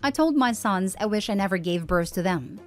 I told my sons I wish I never gave birth to them.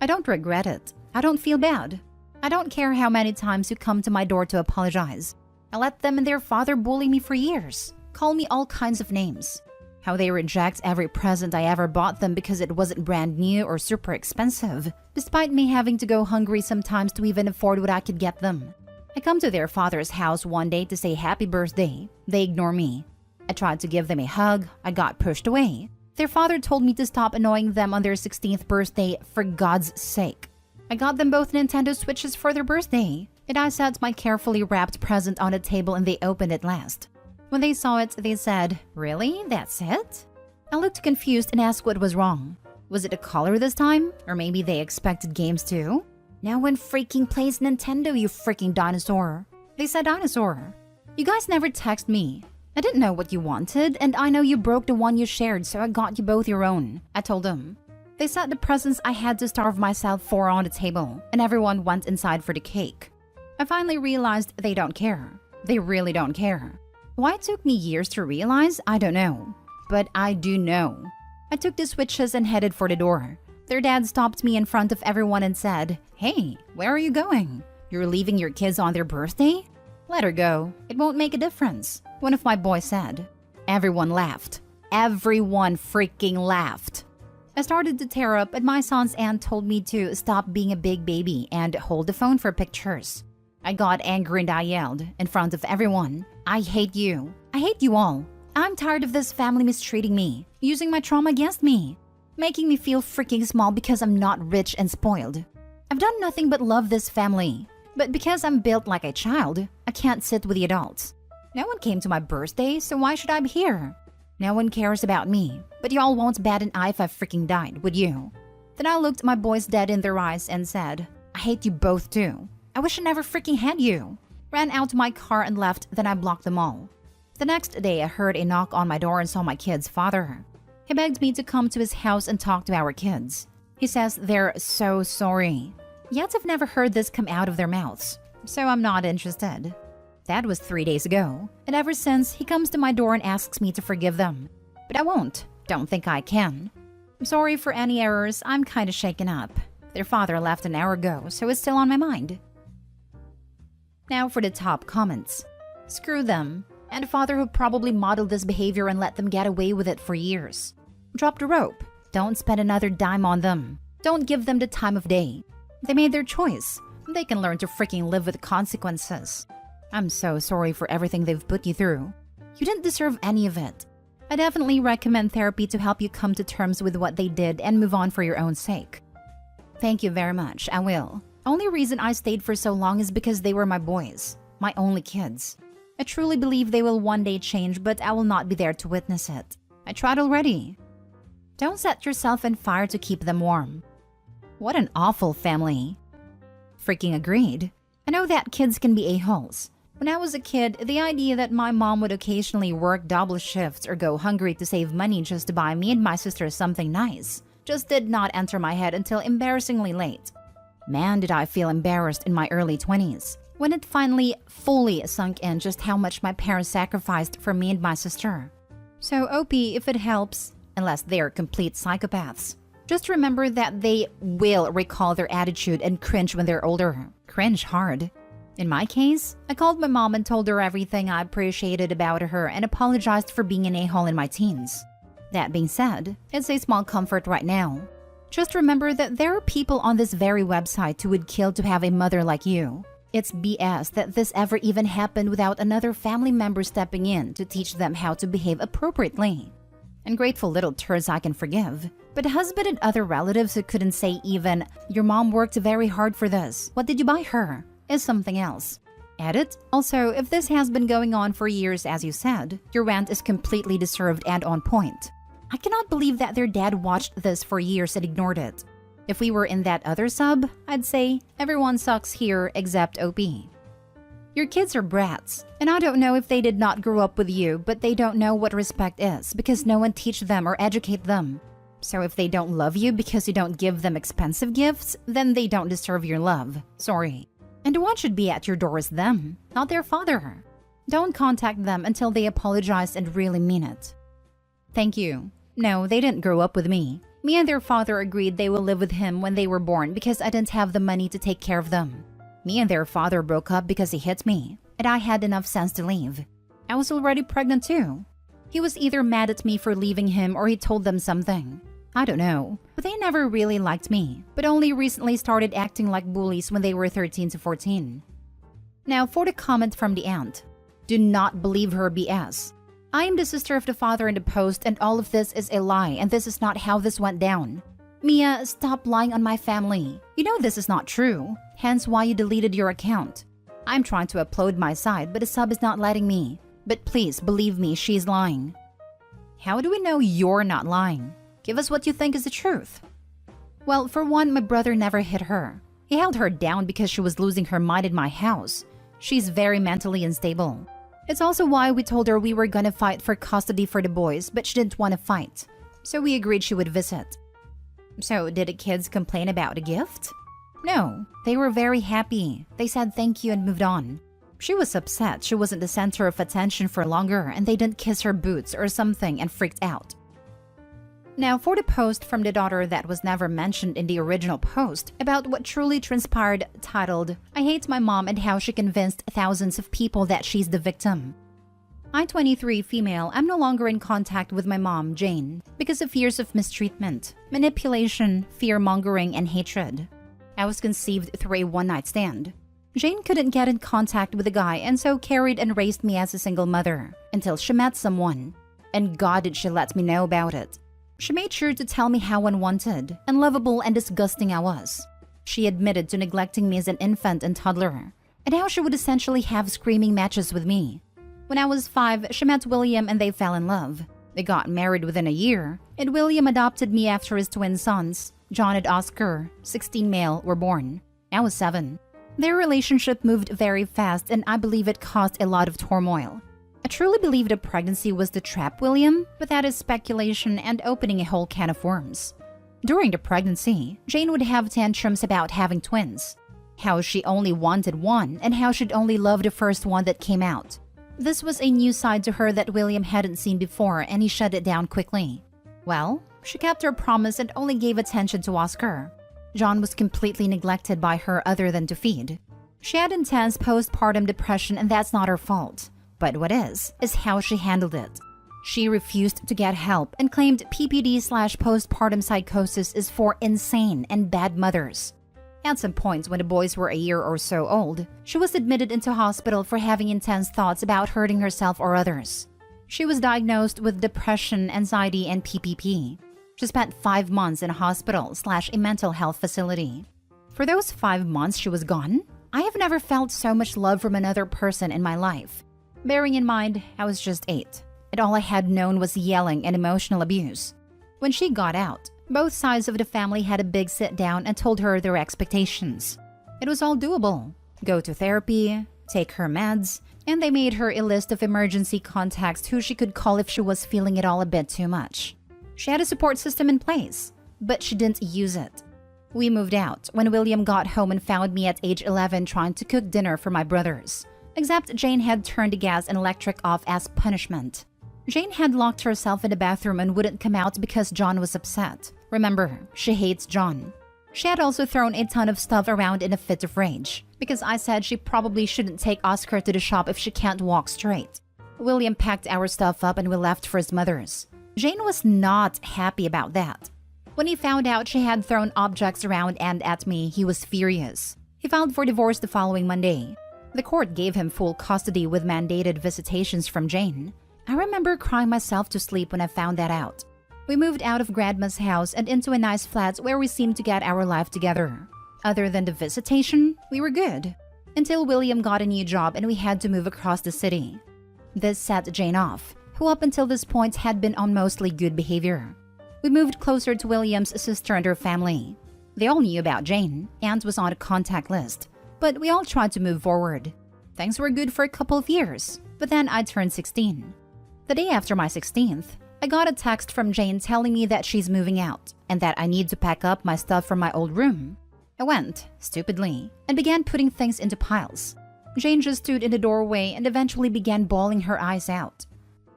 I don't regret it. I don't feel bad. I don't care how many times you come to my door to apologize. I let them and their father bully me for years, call me all kinds of names. How they reject every present I ever bought them because it wasn't brand new or super expensive, despite me having to go hungry sometimes to even afford what I could get them. I come to their father's house one day to say happy birthday. They ignore me. I tried to give them a hug. I got pushed away. Their father told me to stop annoying them on their 16th birthday for God's sake. I got them both Nintendo Switches for their birthday, and I set my carefully wrapped present on a table and they opened it last. When they saw it, they said, "Really? That's it?" I looked confused and asked what was wrong. Was it a color this time? Or maybe they expected games too? No one freaking plays Nintendo, you freaking dinosaur. They said dinosaur. You guys never text me. I didn't know what you wanted, and I know you broke the one you shared, so I got you both your own, I told them. They set the presents I had to starve myself for on the table, and everyone went inside for the cake. I finally realized they don't care. They really don't care. Why it took me years to realize, I don't know. But I do know. I took the Switches and headed for the door. Their dad stopped me in front of everyone and said, "Hey, where are you going? You're leaving your kids on their birthday? Let her go. It won't make a difference," one of my boys said. Everyone laughed. Everyone freaking laughed. I started to tear up, and my son's aunt told me to stop being a big baby and hold the phone for pictures. I got angry and I yelled in front of everyone, "I hate you. I hate you all. I'm tired of this family mistreating me, using my trauma against me, making me feel freaking small because I'm not rich and spoiled. I've done nothing but love this family. But because I'm built like a child, I can't sit with the adults. No one came to my birthday, so why should I be here? No one cares about me, but y'all won't bat an eye if I freaking died, would you?" Then I looked my boys dead in their eyes and said, "I hate you both too. I wish I never freaking had you." Ran out to my car and left, then I blocked them all. The next day, I heard a knock on my door and saw my kid's father. He begged me to come to his house and talk to our kids. He says they're so sorry. Yet I've never heard this come out of their mouths, so I'm not interested. That was 3 days ago, and ever since, he comes to my door and asks me to forgive them. But I won't. Don't think I can. I'm sorry for any errors. I'm kinda shaken up. Their father left an hour ago, so it's still on my mind. Now for the top comments. Screw them, and a father who probably modeled this behavior and let them get away with it for years. Drop the rope. Don't spend another dime on them. Don't give them the time of day. They made their choice. They can learn to freaking live with the consequences. I'm so sorry for everything they've put you through. You didn't deserve any of it. I definitely recommend therapy to help you come to terms with what they did and move on for your own sake. Thank you very much, I will. Only reason I stayed for so long is because they were my boys, my only kids. I truly believe they will one day change, but I will not be there to witness it. I tried already. Don't set yourself on fire to keep them warm. What an awful family. Freaking agreed. I know that kids can be a-holes. When I was a kid, the idea that my mom would occasionally work double shifts or go hungry to save money just to buy me and my sister something nice just did not enter my head until embarrassingly late. Man, did I feel embarrassed in my early 20s, when it finally fully sunk in just how much my parents sacrificed for me and my sister. So OP, if it helps, unless they are complete psychopaths, just remember that they will recall their attitude and cringe when they're older. Cringe hard. In my case, I called my mom and told her everything I appreciated about her and apologized for being an a-hole in my teens. That being said, it's a small comfort right now. Just remember that there are people on this very website who would kill to have a mother like you. It's BS that this ever even happened without another family member stepping in to teach them how to behave appropriately. Ungrateful little turds I can forgive, but husband and other relatives who couldn't say even, "Your mom worked very hard for this. What did you buy her?" is something else. Edit. Also, if this has been going on for years as you said, your rant is completely deserved and on point. I cannot believe that their dad watched this for years and ignored it. If we were in that other sub, I'd say everyone sucks here except OP. Your kids are brats, and I don't know if they did not grow up with you, but they don't know what respect is because no one teach them or educate them. So if they don't love you because you don't give them expensive gifts, then they don't deserve your love. Sorry. And the one should be at your door is them, not their father. Don't contact them until they apologize and really mean it. Thank you. No, they didn't grow up with me. Me and their father agreed they will live with him when they were born because I didn't have the money to take care of them. Me and their father broke up because he hit me, and I had enough sense to leave. I was already pregnant too. He was either mad at me for leaving him or he told them something. I don't know, but they never really liked me, but only recently started acting like bullies when they were 13 to 14. Now for the comment from the aunt. Do not believe her BS. I am the sister of the father in the post and all of this is a lie and this is not how this went down. Mia, stop lying on my family. You know this is not true, hence why you deleted your account. I'm trying to upload my side but the sub is not letting me. But please believe me, she's lying. How do we know you're not lying? Give us what you think is the truth. Well, for one, my brother never hit her. He held her down because she was losing her mind in my house. She's very mentally unstable. It's also why we told her we were gonna fight for custody for the boys, but she didn't want to fight. So we agreed she would visit. So did the kids complain about the gift? No, they were very happy. They said thank you and moved on. She was upset she wasn't the center of attention for longer and they didn't kiss her boots or something and freaked out. Now for the post from the daughter that was never mentioned in the original post about what truly transpired titled, I hate my mom and how she convinced thousands of people that she's the victim. I, 23, female, am no longer in contact with my mom, Jane, because of years of mistreatment, manipulation, fear-mongering, and hatred. I was conceived through a one-night stand. Jane couldn't get in contact with the guy and so carried and raised me as a single mother until she met someone. And God did she let me know about it. She made sure to tell me how unwanted, unlovable, and disgusting I was. She admitted to neglecting me as an infant and toddler, and how she would essentially have screaming matches with me. When I was 5, she met William and they fell in love. They got married within a year, and William adopted me after his twin sons, John and Oscar, 16 male, were born. I was 7. Their relationship moved very fast and I believe it caused a lot of turmoil. I truly believe the pregnancy was to trap William, but that is speculation and opening a whole can of worms. During the pregnancy, Jane would have tantrums about having twins. How she only wanted one and how she'd only love the first one that came out. This was a new side to her that William hadn't seen before and he shut it down quickly. Well, she kept her promise and only gave attention to Oscar. John was completely neglected by her other than to feed. She had intense postpartum depression and that's not her fault. But what is how she handled it. She refused to get help and claimed PPD/postpartum psychosis is for insane and bad mothers. At some point when the boys were a year or so old, she was admitted into hospital for having intense thoughts about hurting herself or others. She was diagnosed with depression, anxiety, and PPP. She spent 5 months in a hospital/a mental health facility. For those 5 months she was gone, I have never felt so much love from another person in my life. Bearing in mind, I was just 8, and all I had known was yelling and emotional abuse. When she got out, both sides of the family had a big sit-down and told her their expectations. It was all doable. Go to therapy, take her meds, and they made her a list of emergency contacts who she could call if she was feeling it all a bit too much. She had a support system in place, but she didn't use it. We moved out when William got home and found me at age 11 trying to cook dinner for my brothers. Except Jane had turned the gas and electric off as punishment. Jane had locked herself in the bathroom and wouldn't come out because John was upset. Remember, she hates John. She had also thrown a ton of stuff around in a fit of rage because I said she probably shouldn't take Oscar to the shop if she can't walk straight. William packed our stuff up and we left for his mother's. Jane was not happy about that. When he found out she had thrown objects around and at me, he was furious. He filed for divorce the following Monday. The court gave him full custody with mandated visitations from Jane. I remember crying myself to sleep when I found that out. We moved out of Grandma's house and into a nice flat where we seemed to get our life together. Other than the visitation, we were good. Until William got a new job and we had to move across the city. This set Jane off, who up until this point had been on mostly good behavior. We moved closer to William's sister and her family. They all knew about Jane, and was on a contact list. But we all tried to move forward. Things were good for a couple of years, but then I turned 16. The day after my 16th, I got a text from Jane telling me that she's moving out and that I need to pack up my stuff from my old room. I went, stupidly, and began putting things into piles. Jane just stood in the doorway and eventually began bawling her eyes out.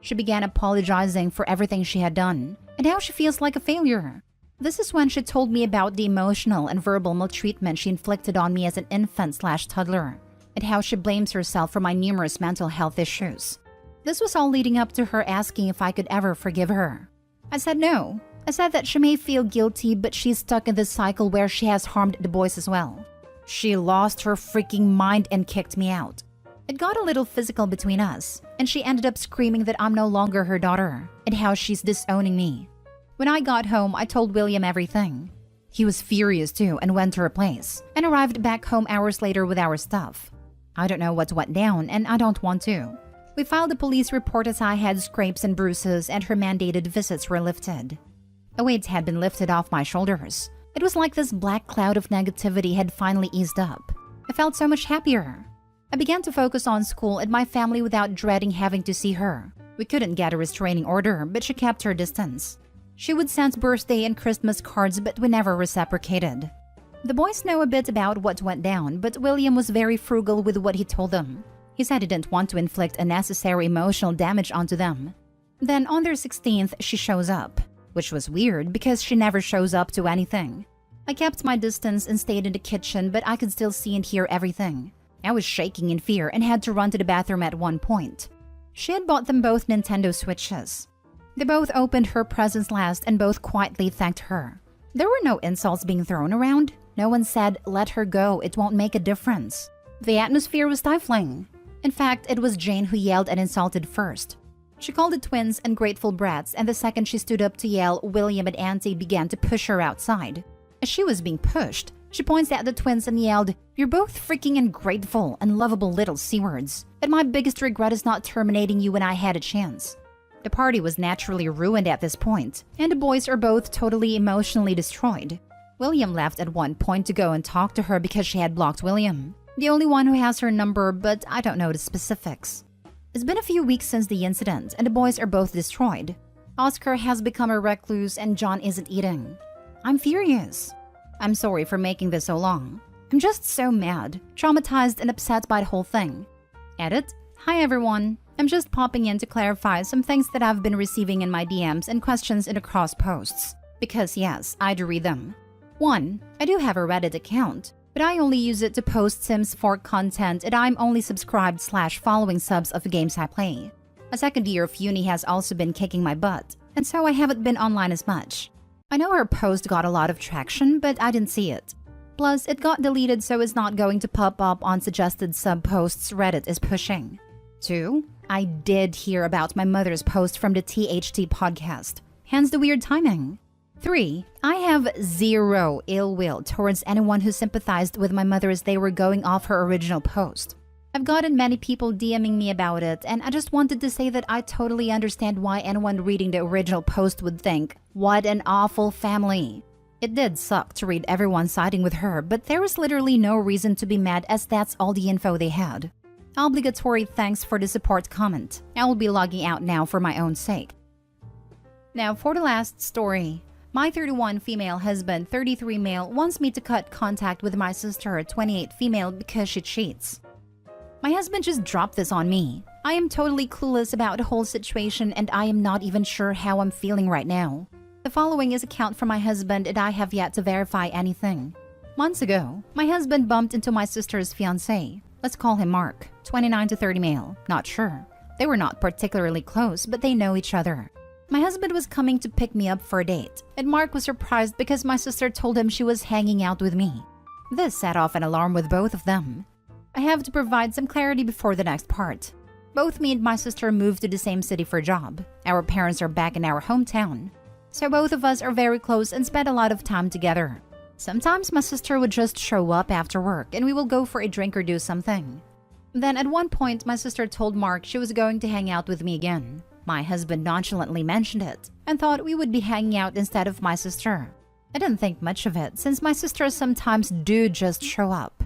She began apologizing for everything she had done, and how she feels like a failure. This is when she told me about the emotional and verbal maltreatment she inflicted on me as an infant/toddler, and how she blames herself for my numerous mental health issues. This was all leading up to her asking if I could ever forgive her. I said no. I said that she may feel guilty, but she's stuck in this cycle where she has harmed the boys as well. She lost her freaking mind and kicked me out. It got a little physical between us, and she ended up screaming that I'm no longer her daughter, and how she's disowning me. When I got home, I told William everything. He was furious too and went to her place, and arrived back home hours later with our stuff. I don't know what went down, and I don't want to. We filed a police report as I had scrapes and bruises, and her mandated visits were lifted. A weight had been lifted off my shoulders. It was like this black cloud of negativity had finally eased up. I felt so much happier. I began to focus on school and my family without dreading having to see her. We couldn't get a restraining order, but she kept her distance. She would send birthday and Christmas cards, but we never reciprocated. The boys know a bit about what went down, but William was very frugal with what he told them. He said he didn't want to inflict unnecessary emotional damage onto them. Then on their 16th, she shows up, which was weird because she never shows up to anything. I kept my distance and stayed in the kitchen, but I could still see and hear everything. I was shaking in fear and had to run to the bathroom at one point. She had bought them both Nintendo Switches. They both opened her presents last and both quietly thanked her. There were no insults being thrown around. No one said, "Let her go, it won't make a difference." The atmosphere was stifling. In fact, it was Jane who yelled and insulted first. She called the twins ungrateful brats, and the second she stood up to yell, William and Auntie began to push her outside. As she was being pushed, she points at the twins and yelled, "You're both freaking ungrateful, unlovable little C-words, and my biggest regret is not terminating you when I had a chance." The party was naturally ruined at this point, and the boys are both totally emotionally destroyed. William left at one point to go and talk to her because she had blocked William, the only one who has her number, but I don't know the specifics. It's been a few weeks since the incident, and the boys are both destroyed. Oscar has become a recluse, and John isn't eating. I'm furious. I'm sorry for making this so long. I'm just so mad, traumatized, and upset by the whole thing. Edit. Hi everyone. I'm just popping in to clarify some things that I've been receiving in my DMs and questions in the cross posts. Because yes, I do read them. 1. I do have a Reddit account, but I only use it to post Sims 4 content, and I'm only subscribed/following subs of the games I play. A second year of uni has also been kicking my butt, and so I haven't been online as much. I know her post got a lot of traction, but I didn't see it. Plus, it got deleted, so it's not going to pop up on suggested sub posts Reddit is pushing. 2. I did hear about my mother's post from the THT podcast, hence the weird timing. 3. I have zero ill will towards anyone who sympathized with my mother as they were going off her original post. I've gotten many people DMing me about it, and I just wanted to say that I totally understand why anyone reading the original post would think, "What an awful family." It did suck to read everyone siding with her, but there was literally no reason to be mad as that's all the info they had. Obligatory thanks for the support comment. I will be logging out now for my own sake. Now for the last story. My 31 female husband, 33 male, wants me to cut contact with my sister, 28 female, because she cheats. My husband just dropped this on me. I am totally clueless about the whole situation, and I am not even sure how I'm feeling right now. The following is account from my husband, and I have yet to verify anything. Months ago, my husband bumped into my sister's fiancé. Let's call him Mark, 29 to 30 male, not sure. They were not particularly close, but they know each other. My husband was coming to pick me up for a date, and Mark was surprised because my sister told him she was hanging out with me. This set off an alarm with both of them. I have to provide some clarity before the next part. Both me and my sister moved to the same city for a job. Our parents are back in our hometown. So both of us are very close and spend a lot of time together. Sometimes my sister would just show up after work and we will go for a drink or do something. Then at one point, my sister told Mark she was going to hang out with me again. My husband nonchalantly mentioned it and thought we would be hanging out instead of my sister. I didn't think much of it since my sisters sometimes do just show up.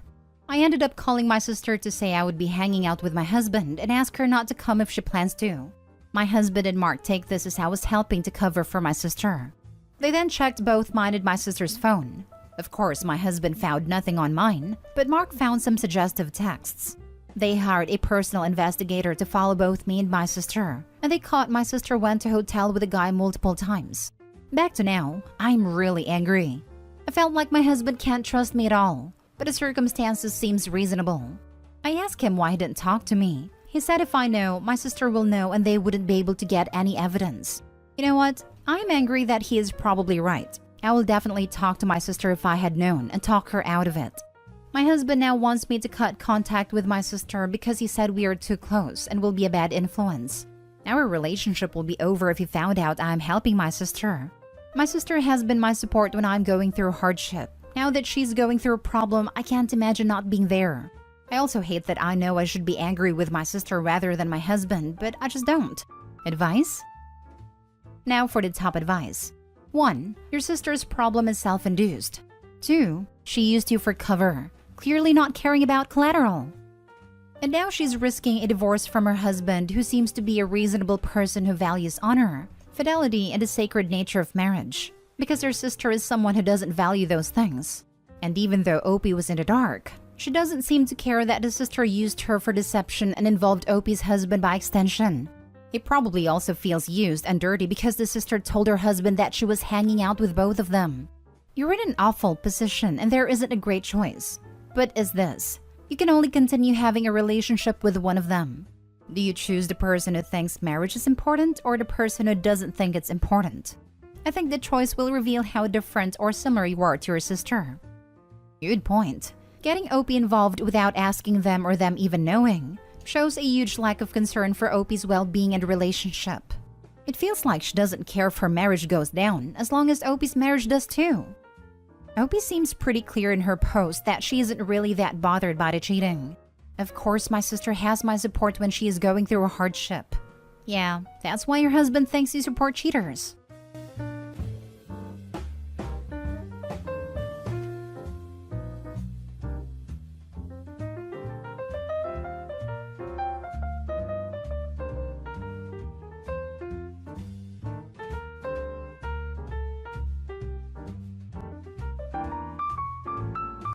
I ended up calling my sister to say I would be hanging out with my husband and ask her not to come if she plans to. My husband and Mark take this as I was helping to cover for my sister. They then checked both mine and my sister's phone. Of course, my husband found nothing on mine, but Mark found some suggestive texts. They hired a personal investigator to follow both me and my sister, and they caught my sister went to a hotel with a guy multiple times. Back to now, I'm really angry. I felt like my husband can't trust me at all, but the circumstances seems reasonable. I asked him why he didn't talk to me. He said if I know, my sister will know and they wouldn't be able to get any evidence. You know what? I'm angry that he is probably right. I will definitely talk to my sister if I had known and talk her out of it. My husband now wants me to cut contact with my sister because he said we are too close and will be a bad influence. Our relationship will be over if he found out I'm helping my sister. My sister has been my support when I'm going through hardship. Now that she's going through a problem, I can't imagine not being there. I also hate that I know I should be angry with my sister rather than my husband, but I just don't. Advice? Now for the top advice. 1. Your sister's problem is self-induced. 2. She used you for cover, clearly not caring about collateral. And now she's risking a divorce from her husband, who seems to be a reasonable person who values honor, fidelity, and the sacred nature of marriage, because her sister is someone who doesn't value those things. And even though Opie was in the dark, she doesn't seem to care that the sister used her for deception and involved Opie's husband by extension. He probably also feels used and dirty because the sister told her husband that she was hanging out with both of them. You're in an awful position and there isn't a great choice. But is this? You can only continue having a relationship with one of them. Do you choose the person who thinks marriage is important or the person who doesn't think it's important? I think the choice will reveal how different or similar you are to your sister. Good point. Getting Opie involved without asking them or them even knowing shows a huge lack of concern for Opie's well-being and relationship. It feels like she doesn't care if her marriage goes down as long as Opie's marriage does too. Opie seems pretty clear in her post that she isn't really that bothered by the cheating. Of course, my sister has my support when she is going through a hardship. Yeah, that's why your husband thinks you support cheaters.